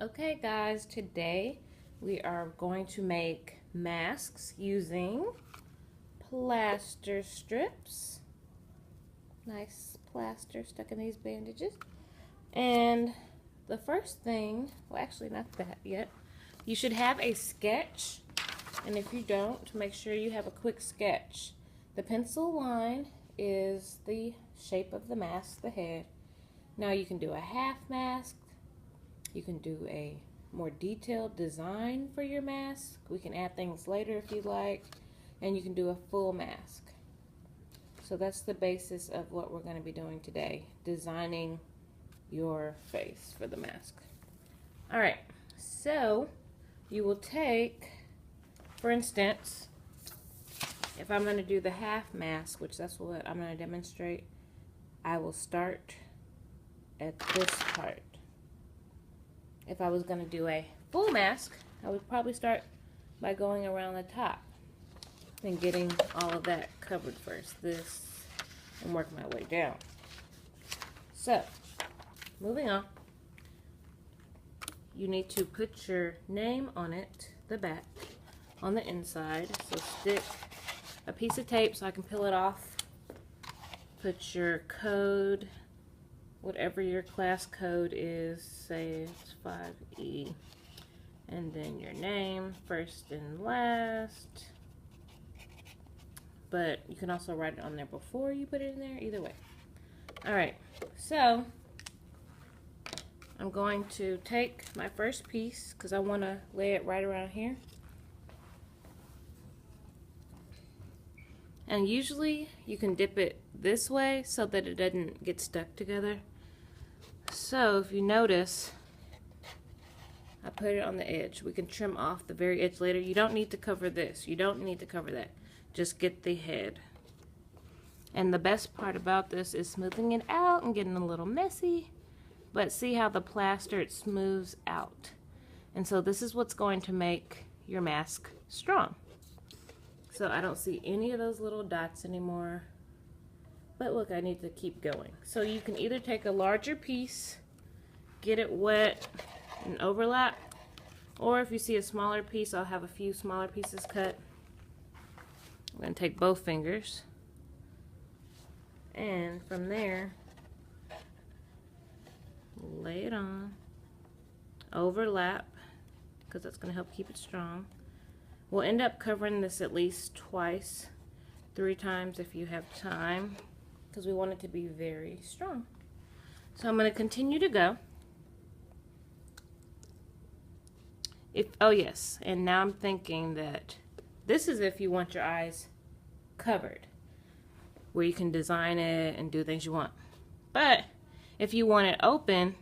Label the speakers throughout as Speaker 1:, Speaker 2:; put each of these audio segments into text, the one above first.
Speaker 1: Okay guys, today we are going to make masks using plaster strips. Nice plaster stuck in these bandages. And the first thing, well actually not that yet, you should have a sketch. And if you don't, make sure you have a quick sketch. The pencil line is the shape of the mask, the head. Now you can do a half mask. You can do a more detailed design for your mask. We can add things later if you like. And you can do a full mask. So that's the basis of what we're going to be doing today. Designing your face for the mask. Alright, so you will take, for instance, if I'm going to do the half mask, which that's what I'm going to demonstrate, I will start at this part. If I was going to do a full mask, I would probably start by going around the top and getting all of that covered first. This, and work my way down. So, moving on. You need to put your name on it, the back, on the inside. So stick a piece of tape so I can peel it off. Put your code, whatever your class code is, say it's 5E, and then your name, first and last, but you can also write it on there before you put it in there, either way. Alright, so I'm going to take my first piece, because I want to lay it right around here. And usually you can dip it this way so that it doesn't get stuck together. So if you notice, I put it on the edge. We can trim off the very edge later. You don't need to cover this. You don't need to cover that. Just get the head. And the best part about this is smoothing it out and getting a little messy. But see how the plaster, it smooths out. And so this is what's going to make your mask strong. So I don't see any of those little dots anymore. But look, I need to keep going. So you can either take a larger piece, get it wet and overlap, or if you see a smaller piece, I'll have a few smaller pieces cut. I'm going to take both fingers, and from there, lay it on, overlap, because that's going to help keep it strong. We'll end up covering this at least twice, 3 times if you have time, because we want it to be very strong. So I'm going to continue to go. Oh yes, and now I'm thinking that this is if you want your eyes covered, where you can design it and do things you want. But if you want it open,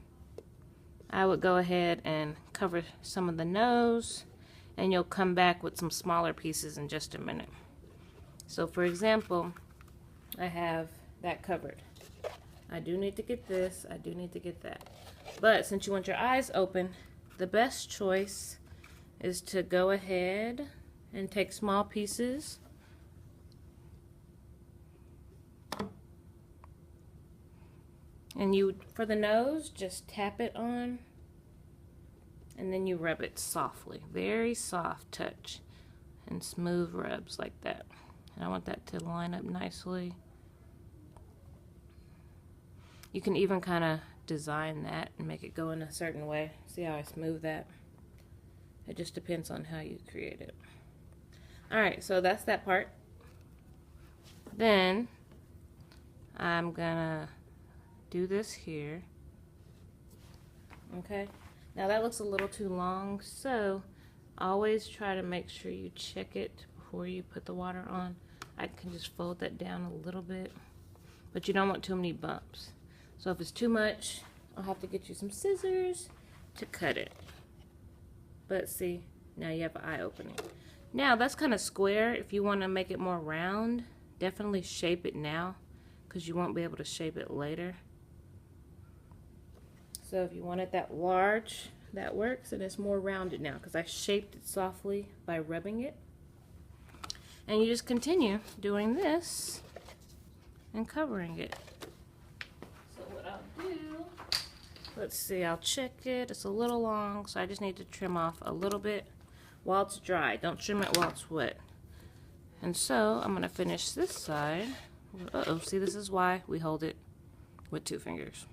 Speaker 1: I would go ahead and cover some of the nose, and you'll come back with some smaller pieces in just a minute. So for example, I have that covered. I do need to get this, I do need to get that. But since you want your eyes open, the best choice is to go ahead and take small pieces and you, for the nose, just tap it on and then you rub it softly, very soft touch and smooth rubs like that. And I want that to line up nicely. You can even kind of design that and make it go in a certain way. See how I smooth that? It just depends on how you create it. Alright, so that's that part. Then I'm gonna do this here. Okay, now that looks a little too long, so always try to make sure you check it before you put the water on. I can just fold that down a little bit, but you don't want too many bumps. So if it's too much, I'll have to get you some scissors to cut it. But see, now you have an eye opening. Now that's kind of square. If you want to make it more round, definitely shape it now, because you won't be able to shape it later. So if you want it that large, that works, and it's more rounded now because I shaped it softly by rubbing it. And you just continue doing this and covering it. So what I'll do Let's see, I'll check it. It's a little long, so I just need to trim off a little bit while it's dry. Don't trim it while it's wet. And so I'm gonna finish this side. Uh-oh, see, this is why we hold it with 2 fingers.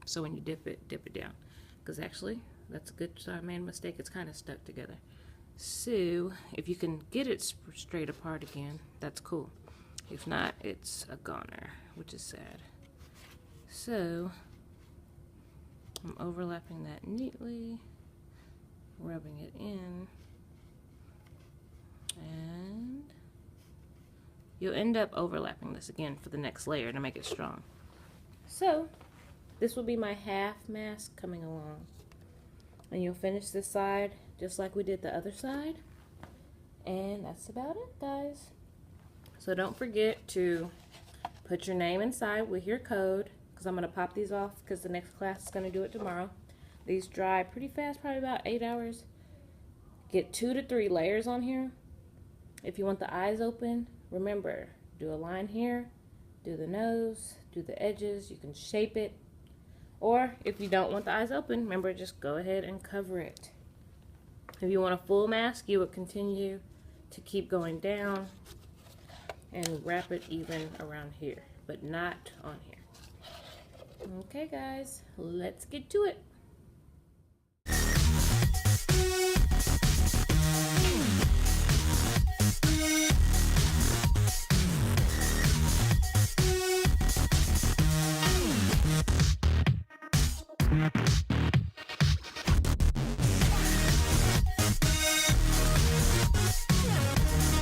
Speaker 1: So when you dip it down. Because actually, that's a good, so I made a mistake. It's kind of stuck together. So if you can get it straight apart again, that's cool. If not, it's a goner, which is sad. So I'm overlapping that neatly, rubbing it in, and you'll end up overlapping this again for the next layer to make it strong. So this will be my half mask coming along. And you'll finish this side just like we did the other side. And that's about it, guys. So don't forget to put your name inside with your code, because I'm going to pop these off because the next class is going to do it tomorrow. These dry pretty fast, probably about 8 hours. Get 2 to 3 layers on here. If you want the eyes open, remember, do a line here, do the nose, do the edges. You can shape it. Or if you don't want the eyes open, remember, just go ahead and cover it. If you want a full mask, you would continue to keep going down and wrap it even around here, but not on here. Okay, guys, let's get to it.